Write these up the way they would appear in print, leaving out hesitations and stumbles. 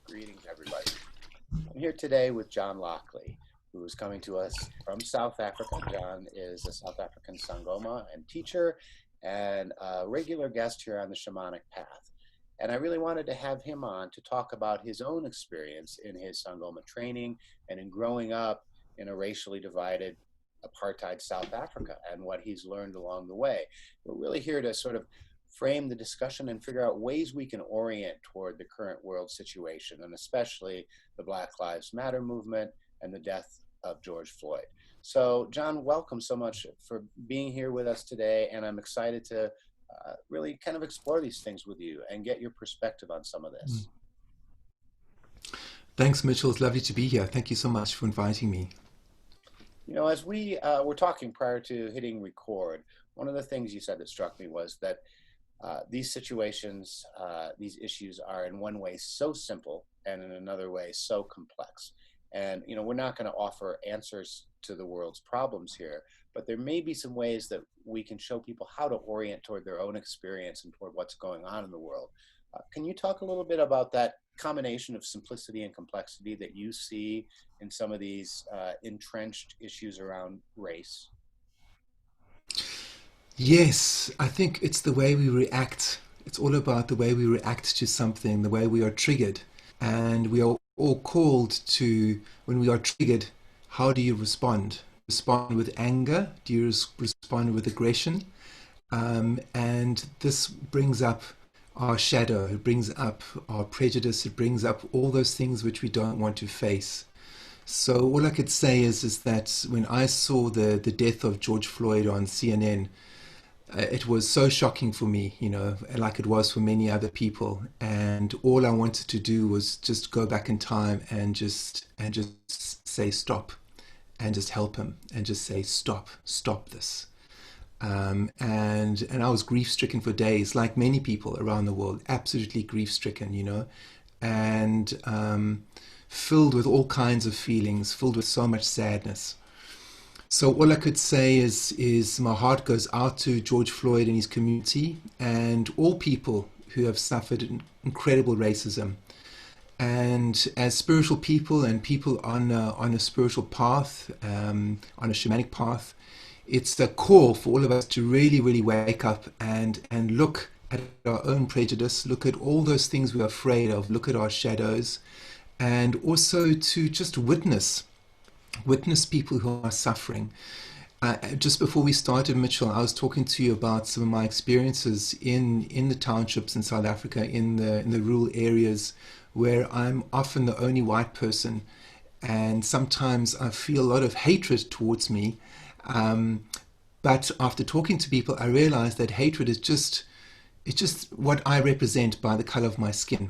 Greetings, everybody. I'm here today with John Lockley, who is coming to us from South Africa. John is a South African Sangoma and teacher and a regular guest here on the Shamanic Path. And I really wanted to have him on to talk about his own experience in his Sangoma training and in growing up in a racially divided apartheid South Africa and what he's learned along the way. We're really here to sort of frame the discussion and figure out ways we can orient toward the current world situation, and especially the Black Lives Matter movement and the death of George Floyd. So, John, welcome so much for being here with us today, and I'm excited to really kind of explore these things with you and get your perspective on some of this. Thanks, Mitchell. It's lovely to be here. Thank you so much for inviting me. You know, as we were talking prior to hitting record, one of the things you said that struck me was that these situations, these issues are in one way so simple and in another way so complex. And, you know, we're not going to offer answers to the world's problems here, but there may be some ways that we can show people how to orient toward their own experience and toward what's going on in the world. Can you talk a little bit about that combination of simplicity and complexity that you see in some of these entrenched issues around race? Yes, I think it's the way we react. It's all about the way we react to something, the way we are triggered. And we are all called to, when we are triggered, how do you respond? Respond with anger? Do you respond with aggression? And this brings up our shadow, it brings up our prejudice, it brings up all those things which we don't want to face. So all I could say is that when I saw the death of George Floyd on CNN, it was so shocking for me, you know, like it was for many other people. And all I wanted to do was just go back in time and just say stop, and just help him, and just say stop this. And I was grief stricken for days, like many people around the world, absolutely grief stricken, you know, and filled with all kinds of feelings, filled with so much sadness. So all I could say is my heart goes out to George Floyd and his community and all people who have suffered incredible racism. And as spiritual people and people on a spiritual path, on a shamanic path, it's a call for all of us to really, really wake up and look at our own prejudice, look at all those things we're afraid of, look at our shadows, and also to just witness people who are suffering. Just before we started, Mitchell, I was talking to you about some of my experiences in the townships in South Africa, in the rural areas where I'm often the only white person, and sometimes I feel a lot of hatred towards me. But after talking to people, I realized that hatred is just what I represent by the color of my skin.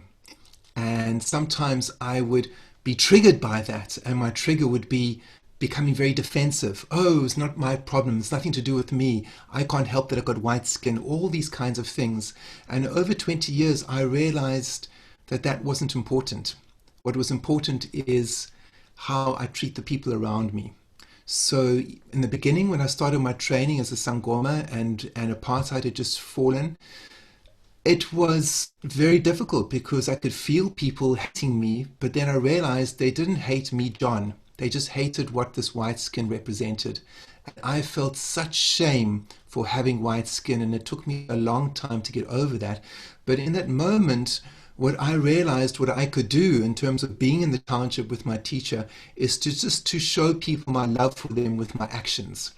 And sometimes I would be triggered by that, and my trigger would be becoming very defensive. Oh, it's not my problem. It's nothing to do with me. I can't help that I've got white skin. All these kinds of things. And over 20 years, I realized that that wasn't important. What was important is how I treat the people around me. So in the beginning, when I started my training as a Sangoma and apartheid had just fallen, it was very difficult because I could feel people hating me, but then I realized they didn't hate me, John. They just hated what this white skin represented. And I felt such shame for having white skin, and it took me a long time to get over that. But in that moment, what I realized what I could do in terms of being in the township with my teacher is to show people my love for them with my actions.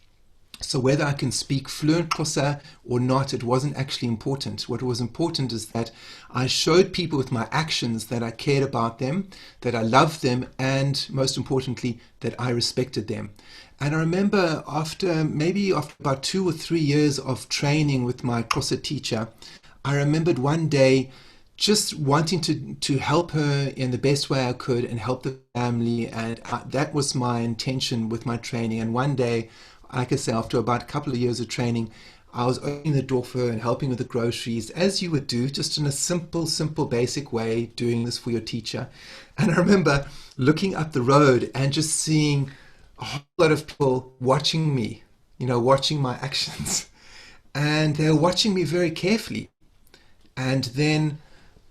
So whether I can speak fluent Xhosa or not, it wasn't actually important. What was important is that I showed people with my actions that I cared about them, that I loved them, and most importantly, that I respected them. And I remember after about 2 or 3 years of training with my Xhosa teacher, I remembered one day just wanting to help her in the best way I could and help the family. And that was my intention with my training. And one day, like I say, after about a couple of years of training, I was opening the door for her and helping with the groceries, as you would do, just in a simple, basic way, doing this for your teacher. And I remember looking up the road and just seeing a whole lot of people watching me, watching my actions. And they were watching me very carefully. And then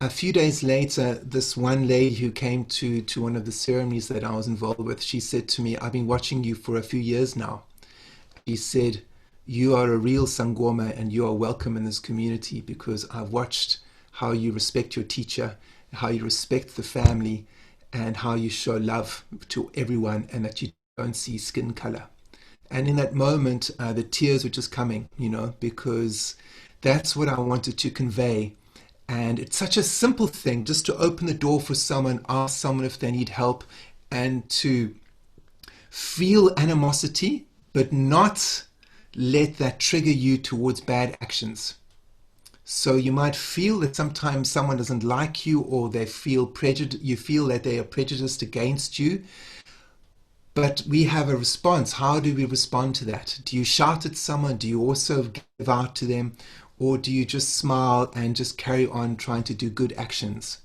a few days later, this one lady who came to one of the ceremonies that I was involved with, she said to me, I've been watching you for a few years now. She said, you are a real Sangoma and you are welcome in this community because I've watched how you respect your teacher, how you respect the family, and how you show love to everyone and that you don't see skin color. And in that moment, the tears were just coming, because that's what I wanted to convey. And it's such a simple thing just to open the door for someone, ask someone if they need help, and to feel animosity, but not let that trigger you towards bad actions. So you might feel that sometimes someone doesn't like you or they feel you feel that they are prejudiced against you, but we have a response. How do we respond to that? Do you shout at someone? Do you also give out to them? Or do you just smile and just carry on trying to do good actions?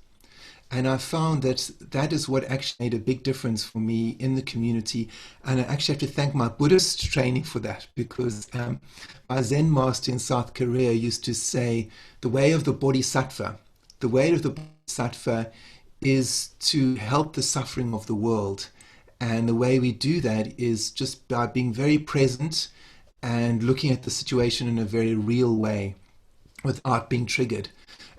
And I found that that is what actually made a big difference for me in the community. And I actually have to thank my Buddhist training for that because my Zen master in South Korea used to say, the way of the Bodhisattva, the way of the Bodhisattva is to help the suffering of the world. And the way we do that is just by being very present and looking at the situation in a very real way without being triggered.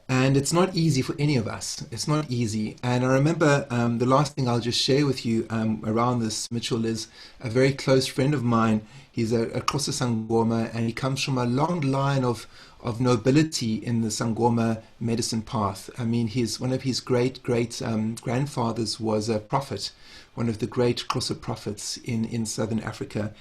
And it's not easy for any of us. It's not easy. And I remember the last thing I'll just share with you around this, Mitchell, is a very close friend of mine. He's a Xhosa Sangoma, and he comes from a long line of nobility in the Sangoma medicine path. I mean, one of his great grandfathers was a prophet, one of the great Xhosa prophets in southern Africa.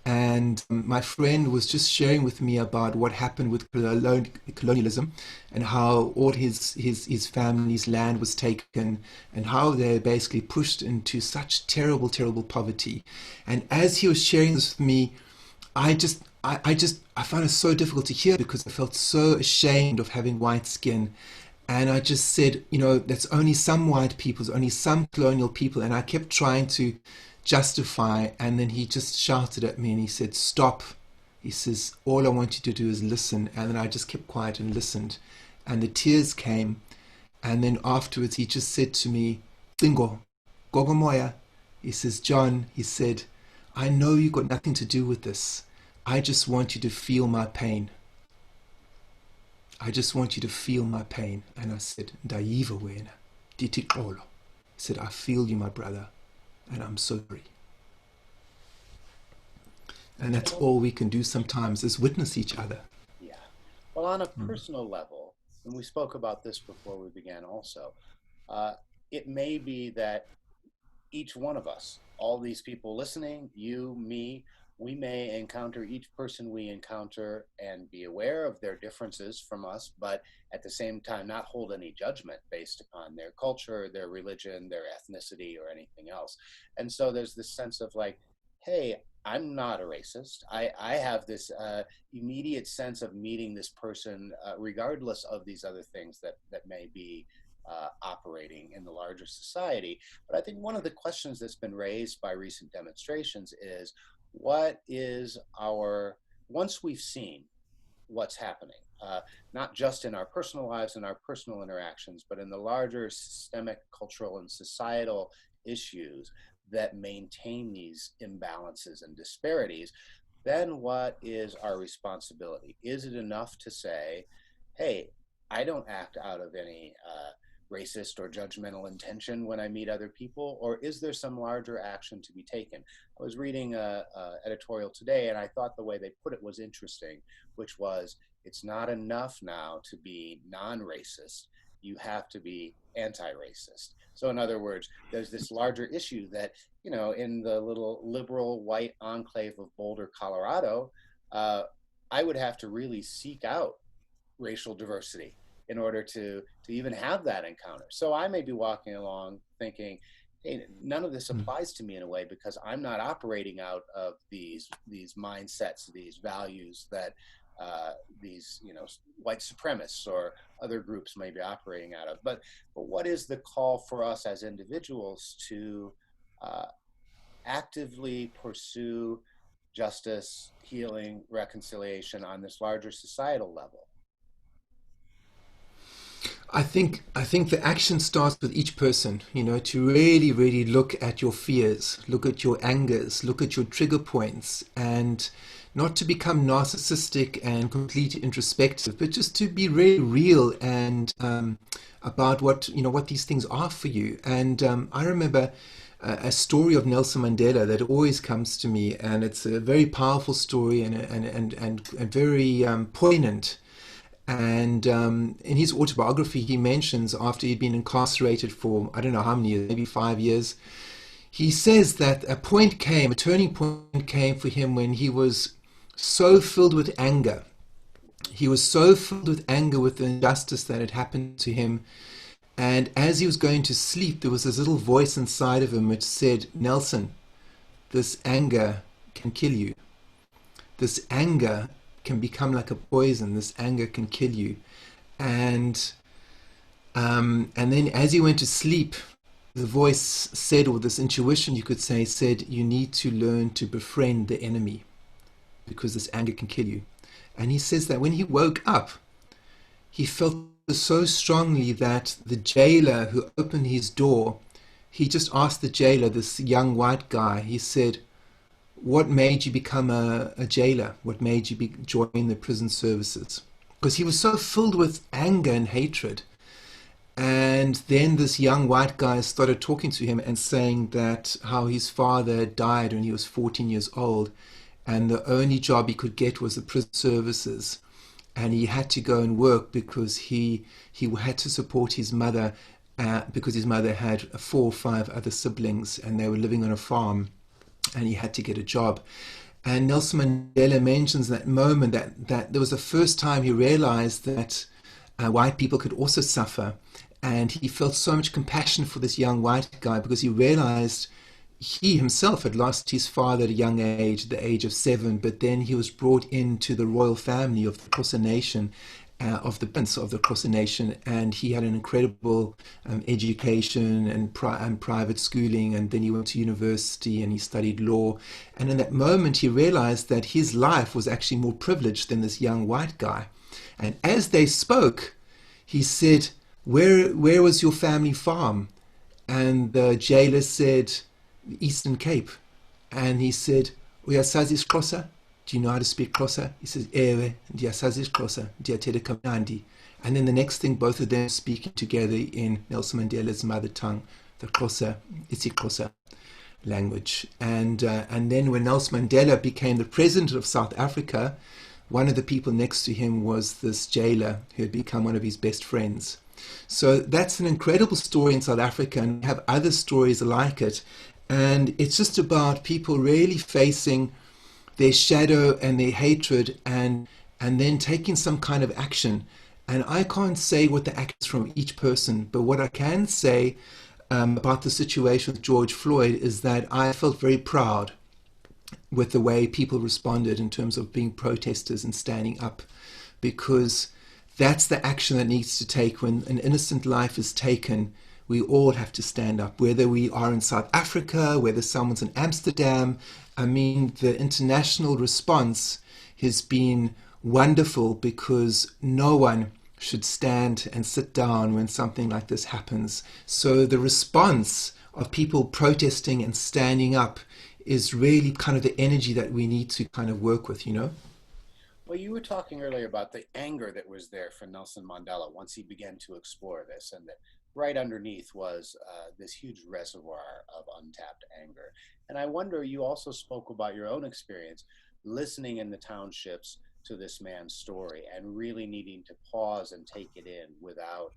And my friend was just sharing with me about what happened with colonialism and how all his family's land was taken and how they're basically pushed into such terrible, terrible poverty. And as he was sharing this with me, I found it so difficult to hear because I felt so ashamed of having white skin. And I just said, that's only some white people, only some colonial people. And I kept trying to justify. And then he just shouted at me and he said, stop. He says, all I want you to do is listen. And then I just kept quiet and listened. And the tears came. And then afterwards, he just said to me, Tingo, Gogomoya. He says, John, he said, I know you got nothing to do with this. I just want you to feel my pain. I just want you to feel my pain. And I said, Ndayiva wena, dithi xolo. He said, I feel you, my brother, and I'm sorry. And that's Well, all we can do sometimes is witness each other. yeah. Well, on a Mm. personal level, and we spoke about this before we began also, uh, it may be that each one of us, all these people listening, you, me, we may encounter each person we encounter and be aware of their differences from us, but at the same time, not hold any judgment based upon their culture, their religion, their ethnicity, or anything else. And so there's this sense of like, hey, I'm not a racist. I have this immediate sense of meeting this person, regardless of these other things that may be operating in the larger society. But I think one of the questions that's been raised by recent demonstrations is what is our, once we've seen what's happening, not just in our personal lives and our personal interactions, but in the larger systemic, cultural, and societal issues that maintain these imbalances and disparities, then what is our responsibility? Is it enough to say, hey, I don't act out of any racist or judgmental intention when I meet other people, or is there some larger action to be taken? I was reading a editorial today, and I thought the way they put it was interesting, which was it's not enough now to be non-racist. You have to be anti-racist. So in other words, there's this larger issue that, in the little liberal white enclave of Boulder, Colorado, I would have to really seek out racial diversity in order to even have that encounter. So I may be walking along thinking, hey, none of this Mm. applies to me in a way because I'm not operating out of these mindsets, these values that these white supremacists or other groups may be operating out of. But what is the call for us as individuals to uh, actively pursue justice, healing, reconciliation on this larger societal level? I think the action starts with each person, to really, really look at your fears, look at your angers, look at your trigger points, and not to become narcissistic and completely introspective, but just to be really real and about what these things are for you. And I remember a story of Nelson Mandela that always comes to me, and it's a very powerful story and very poignant. And in his autobiography, he mentions after he'd been incarcerated for I don't know how many years, maybe 5 years, he says that a turning point came for him when he was so filled with anger. He was so filled with anger with the injustice that had happened to him. And as he was going to sleep, there was this little voice inside of him which said, Nelson, this anger can kill you. This anger can become like a poison. This anger can kill you. And and then as he went to sleep, the voice said, or this intuition you could say, said, you need to learn to befriend the enemy because this anger can kill you. And he says that when he woke up, he felt so strongly that the jailer who opened his door, he just asked the jailer, this young white guy, he said, what made you become a jailer? What made you join the prison services? Because he was so filled with anger and hatred. And then this young white guy started talking to him and saying that how his father died when he was 14 years old, and the only job he could get was the prison services, and he had to go and work because he had to support his mother, because his mother had 4 or 5 other siblings and they were living on a farm, and he had to get a job. And Nelson Mandela mentions that moment, that there was the first time he realized that white people could also suffer. And he felt so much compassion for this young white guy because he realized he himself had lost his father at a young age, the age of 7, but then he was brought into the royal family of the Xhosa nation, of the prince of the Xhosa nation, and he had an incredible education and private schooling, and then he went to university and he studied law. And in that moment, he realized that his life was actually more privileged than this young white guy. And as they spoke, he said, where was your family farm? And the jailer said, Eastern Cape. And he said, Uyasazis Xhosa? Do you know how to speak Xhosa? He says, Ewe, ndiyasazis Xhosa, ndiyathetha kamnandi. And then the next thing, both of them speaking together in Nelson Mandela's mother tongue, the Xhosa, isiXhosa language. And then when Nelson Mandela became the president of South Africa, one of the people next to him was this jailer who had become one of his best friends. So that's an incredible story in South Africa, and we have other stories like it. And it's just about people really facing their shadow and their hatred, and then taking some kind of action. And I can't say what the action is from each person, but what I can say about the situation with George Floyd is that I felt very proud with the way people responded in terms of being protesters and standing up, because that's the action that needs to take when an innocent life is taken. We all have to stand up, whether we are in South Africa, whether someone's in Amsterdam. I mean, the international response has been wonderful because no one should stand and sit down when something like this happens. So the response of people protesting and standing up is really kind of the energy that we need to kind of work with. Well, you were talking earlier about the anger that was there for Nelson Mandela once he began to explore this, and that right underneath was this huge reservoir of untapped anger. And I wonder, you also spoke about your own experience listening in the townships to this man's story and really needing to pause and take it in without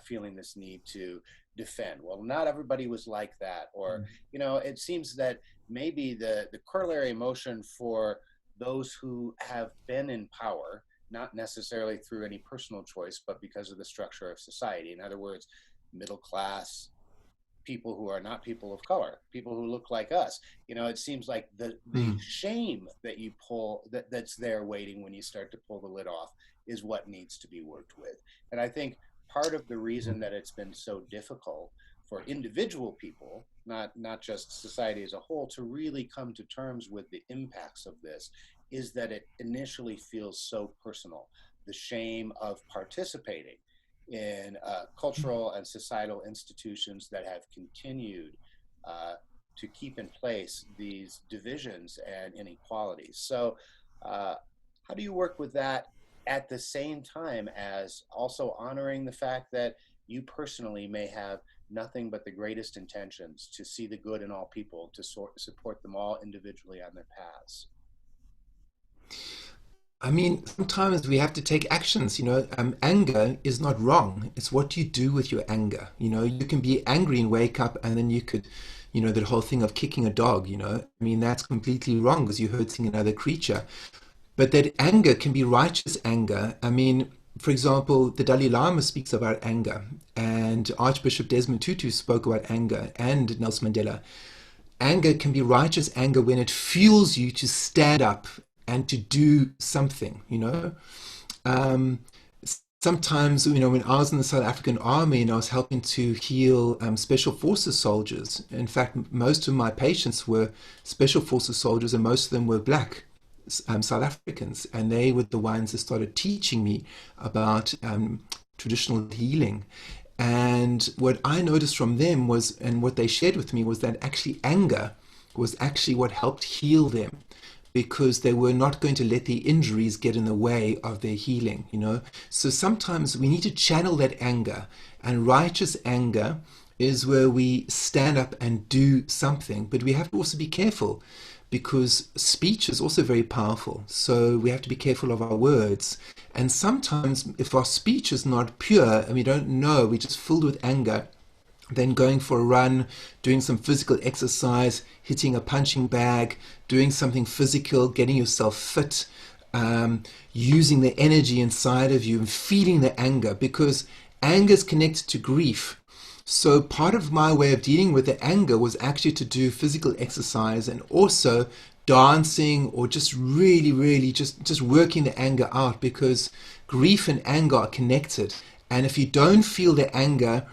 feeling this need to defend. Well, not everybody was like that. Or, it seems that maybe the corollary emotion for those who have been in power, not necessarily through any personal choice, but because of the structure of society. In other words, middle class, people who are not people of color, people who look like us. It seems like the Mm. shame that you pull, that's there waiting when you start to pull the lid off, is what needs to be worked with. And I think part of the reason that it's been so difficult for individual people, not just society as a whole, to really come to terms with the impacts of this, is that it initially feels so personal. The shame of participating. in cultural and societal institutions that have continued uh, to keep in place these divisions and inequalities. So, how do you work with that at the same time as also honoring the fact that you personally may have nothing but the greatest intentions to see the good in all people, to support them all individually on their paths? I mean, sometimes we have to take actions. Anger is not wrong. It's what you do with your anger. You can be angry and wake up, and then you could, the whole thing of kicking a dog. I mean, that's completely wrong because you're hurting another creature. But that anger can be righteous anger. I mean, for example, the Dalai Lama speaks about anger, and Archbishop Desmond Tutu spoke about anger, and Nelson Mandela. Anger can be righteous anger when it fuels you to stand up and to do something. Um, Sometimes, when I was in the South African Army and I was helping to heal Special Forces soldiers, in fact, most of my patients were Special Forces soldiers and most of them were black South Africans. And they were the ones that started teaching me about traditional healing. And what I noticed from them was, and what they shared with me was that actually anger was actually what helped heal them because they were not going to let the injuries get in the way of their healing. So sometimes we need to channel that anger, and righteous anger is where we stand up and do something, but we have to also be careful because speech is also very powerful. So we have to be careful of our words. And sometimes if our speech is not pure and we don't know, we're just filled with anger, then going for a run, doing some physical exercise, hitting a punching bag, doing something physical, getting yourself fit, using the energy inside of you and feeling the anger, because anger is connected to grief. So part of my way of dealing with the anger was actually to do physical exercise and also dancing, or just really, really just working the anger out, because grief and anger are connected. And if you don't feel the anger,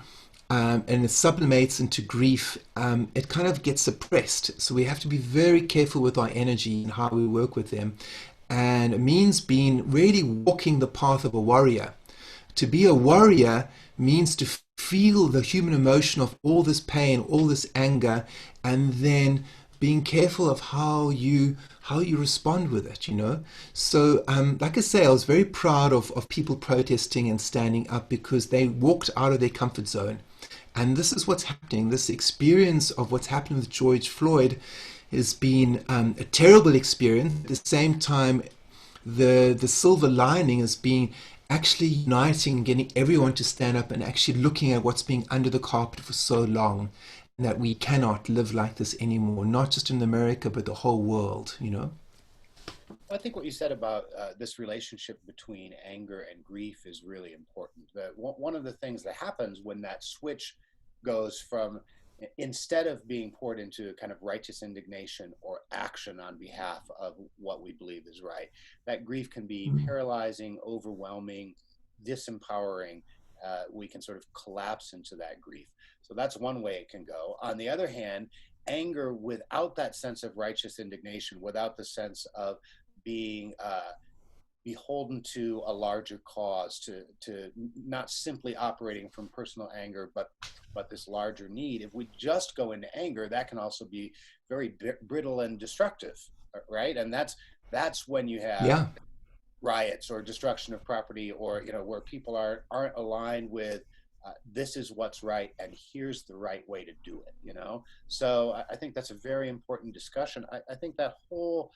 and it sublimates into grief, it kind of gets suppressed. So we have to be very careful with our energy and how we work with them. And it means being really walking the path of a warrior. To be a warrior means to feel the human emotion of all this pain, all this anger, and then being careful of how you respond with it. So like I say, I was very proud of people protesting and standing up because they walked out of their comfort zone. And this is what's happening. This experience of what's happened with George Floyd has been a terrible experience. At the same time, the silver lining has been actually uniting, getting everyone to stand up and actually looking at what's been under the carpet for so long, and that we cannot live like this anymore, not just in America, but the whole world. I think what you said about this relationship between anger and grief is really important. One of the things that happens when that switch goes from, instead of being poured into kind of righteous indignation or action on behalf of what we believe is right, that grief can be paralyzing, overwhelming, disempowering. We can sort of collapse into that grief. So that's one way it can go. On the other hand, anger without that sense of righteous indignation, without the sense of being beholden to a larger cause, to not simply operating from personal anger, but this larger need. If we just go into anger, that can also be very brittle and destructive, right? And that's when you have Yeah. riots or destruction of property, or where people aren't aligned with this is what's right and here's the right way to do it. So I think that's a very important discussion. I think that whole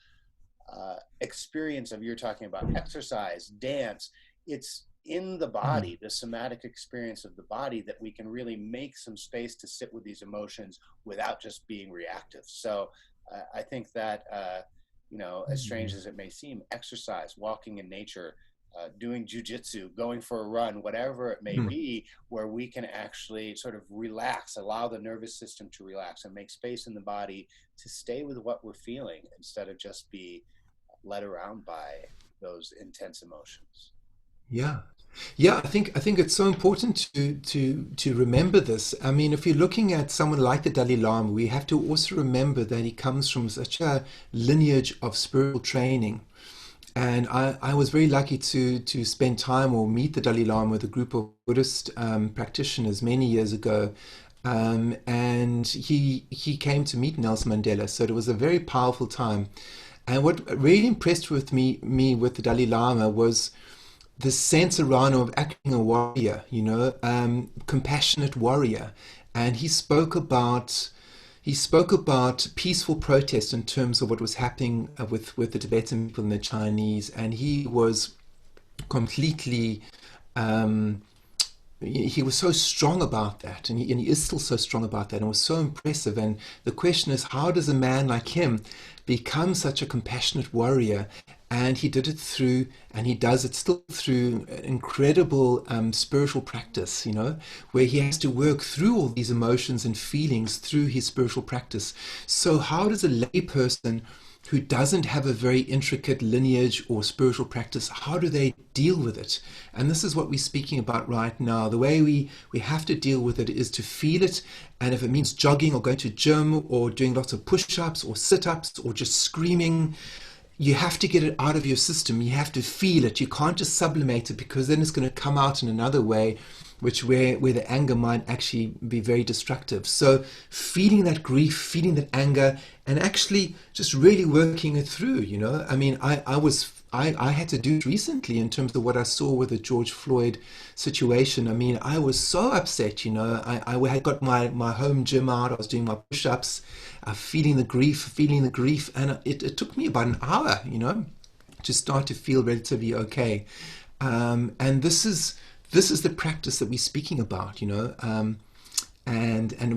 experience of, you're talking about exercise, dance, it's in the Mm. body, the somatic experience of the body, that we can really make some space to sit with these emotions without just being reactive. So I think that, as strange as it may seem, exercise, walking in nature, doing jujitsu, going for a run, whatever it may Mm. be, where we can actually sort of relax, allow the nervous system to relax and make space in the body to stay with what we're feeling instead of just be led around by those intense emotions. Yeah. Yeah, I think it's so important to remember this. I mean, if you're looking at someone like the Dalai Lama, we have to also remember that he comes from such a lineage of spiritual training. And I was very lucky to spend time or meet the Dalai Lama with a group of Buddhist practitioners many years ago. And he came to meet Nelson Mandela. So it was a very powerful time. And what really impressed with me with the Dalai Lama was the sense around him of acting a warrior, compassionate warrior. And he spoke about peaceful protest in terms of what was happening with the Tibetan people and the Chinese, and he was completely he was so strong about that, and he is still so strong about that, and was so impressive. And the question is, how does a man like him become such a compassionate warrior? And he did it through, and he does it still through incredible spiritual practice, where he has to work through all these emotions and feelings through his spiritual practice. So how does a layperson who doesn't have a very intricate lineage or spiritual practice, how do they deal with it? And this is what we're speaking about right now. The way we have to deal with it is to feel it. And if it means jogging or going to gym or doing lots of push-ups or sit-ups or just screaming, you have to get it out of your system. You have to feel it. You can't just sublimate it, because then it's going to come out in another way, where the anger might actually be very destructive. So feeling that grief, feeling that anger, and actually just really working it through. I mean, I had to do it recently in terms of what I saw with the George Floyd situation. I mean, I was so upset. I had got my home gym out. I was doing my push-ups, feeling the grief, and it took me about an hour, to start to feel relatively okay. And this is the practice that we're speaking about, and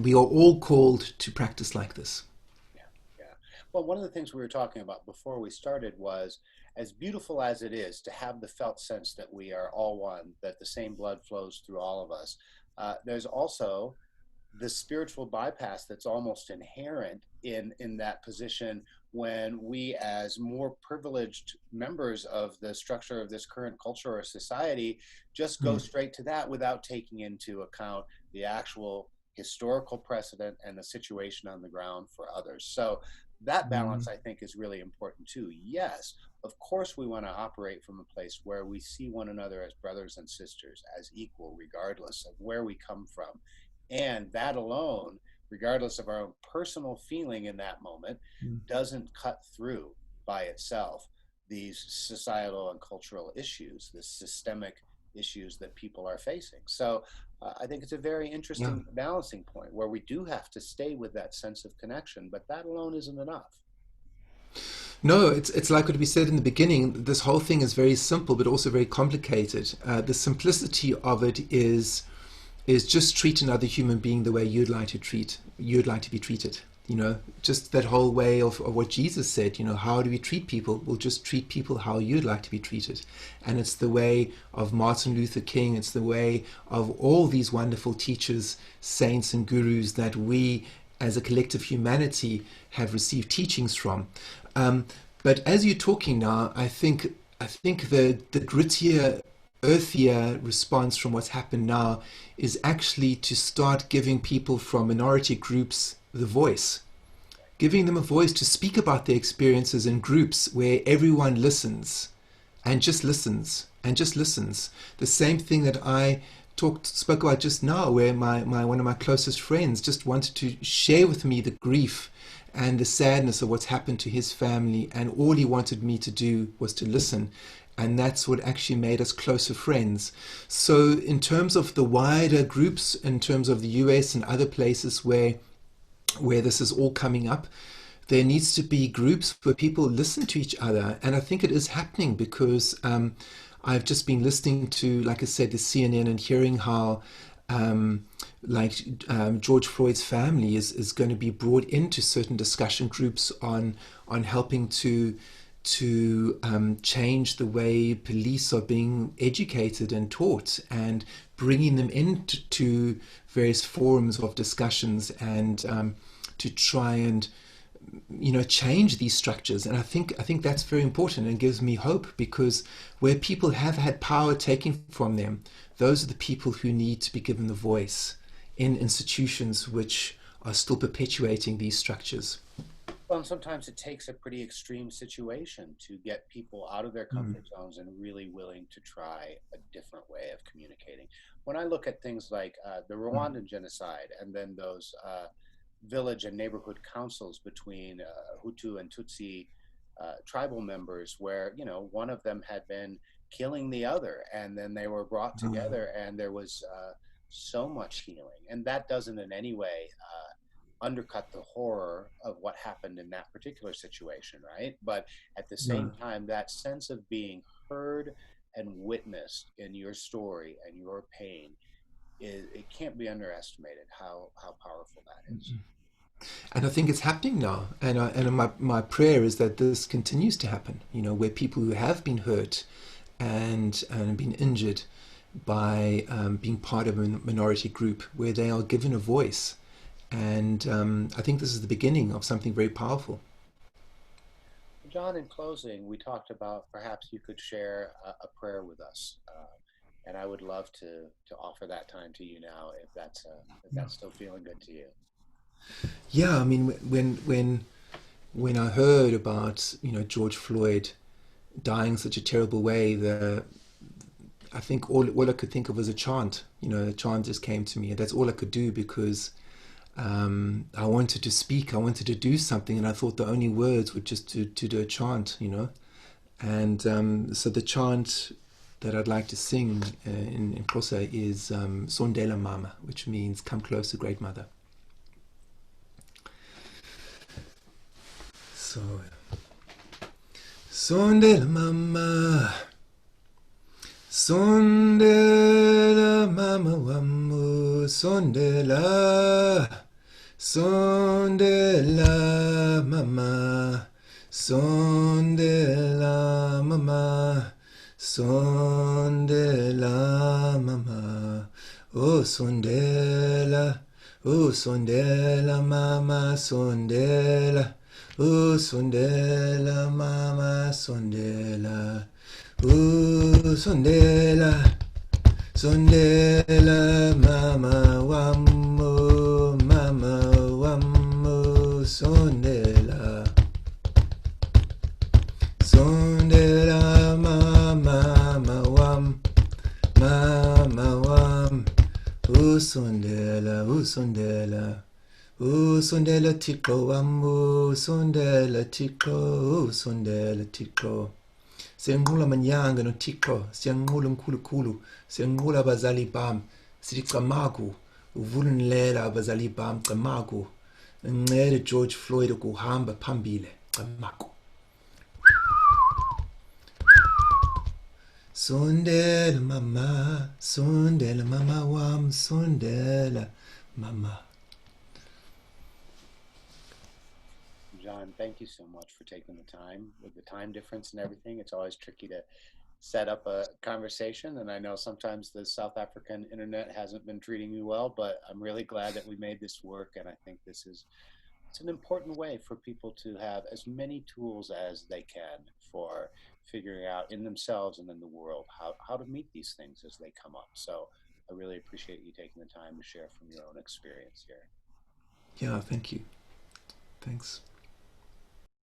we are all called to practice like this. Yeah, yeah. Well, one of the things we were talking about before we started was, as beautiful as it is to have the felt sense that we are all one, that the same blood flows through all of us, there's also the spiritual bypass that's almost inherent in that position, when we, as more privileged members of the structure of this current culture or society, just go Mm. straight to that without taking into account the actual historical precedent and the situation on the ground for others. So that balance, Mm. I think, is really important too. Yes, of course we want to operate from a place where we see one another as brothers and sisters, as equal, regardless of where we come from. And that alone, regardless of our own personal feeling in that moment, Mm. doesn't cut through by itself these societal and cultural issues, the systemic issues that people are facing. So I think it's a very Yeah. interesting balancing point where we do have to stay with that sense of connection, but that alone isn't enough. No, it's like what we said in the beginning. This whole thing is very simple, but also very complicated. The simplicity of it is just treat another human being the way you'd like to be treated. Just that whole way of what Jesus said. How do we treat people? We'll just treat people how you'd like to be treated. And it's the way of Martin Luther King. It's the way of all these wonderful teachers, saints, and gurus that we, as a collective humanity, have received teachings from. Um, but as you're talking now, I think the grittier, earthier response from what's happened now is actually to start giving people from minority groups the voice, giving them a voice to speak about their experiences in groups where everyone listens and just listens and just listens. The same thing that I spoke about just now, where my one of my closest friends just wanted to share with me the grief and the sadness of what's happened to his family, and all he wanted me to do was to listen. And that's what actually made us closer friends. So in terms of the wider groups, in terms of the US and other places where this is all coming up, there needs to be groups where people listen to each other. And I think it is happening, because I've just been listening to, like I said, the CNN, and hearing how George Floyd's family is going to be brought into certain discussion groups on helping to change the way police are being educated and taught, and bringing them into various forums of discussions, and to try and change these structures. And I think that's very important, and gives me hope, because where people have had power taken from them, those are the people who need to be given the voice in institutions which are still perpetuating these structures. Well, and sometimes it takes a pretty extreme situation to get people out of their Mm, comfort zones and really willing to try a different way of communicating. When I look at things like the mm, Rwandan genocide and then those village and neighborhood councils between Hutu and Tutsi tribal members, where one of them had been killing the other, and then they were brought mm, together, and there was so much healing, and that doesn't in any way undercut the horror of what happened in that particular situation, right? But at the same no. time, that sense of being heard and witnessed in your story and your pain is, it can't be underestimated how powerful that is. And I think it's happening now. And my prayer is that this continues to happen, where people who have been hurt and been injured by being part of a minority group, where they are given a voice. And I think this is the beginning of something very powerful. John, in closing, we talked about perhaps you could share a prayer with us, and I would love to offer that time to you now, if Yeah. that's still feeling good to you. Yeah, I mean, when I heard about George Floyd dying such a terrible way, the I think all I could think of was a chant. A chant just came to me, and that's all I could do because I wanted to speak, I wanted to do something, and I thought the only words were just to do a chant. And so the chant that I'd like to sing in Xhosa is Sondela Mama, which means come closer, great mother. So, Sondela Mama, Sondela Mama Wamu, Sondela, Sondela Mama, Sondela Mama, Sondela Mama, oh Sondela, oh Sondela Mama, Sondela, oh Sondela Mama, Sondela, oh Sondela. Sondela mama wammo sondela sondela mama wam usondela usondela thixo wam usondela thixo usondela thixo siyanqula manyanga nothixo siyanqula mkhulukhulu siyanqula abazali bam sithi camaku uvulunilela abazali bam camaku ncede George Floyd ukuhamba phambile camaku sondela mama wam sondela mama. John, thank you so much for taking the time. With the time difference and everything, it's always tricky to set up a conversation. And I know sometimes the South African internet hasn't been treating me well, but I'm really glad that we made this work. And I think it's an important way for people to have as many tools as they can for figuring out in themselves and in the world how to meet these things as they come up. So I really appreciate you taking the time to share from your own experience here. Yeah, thank you. Thanks.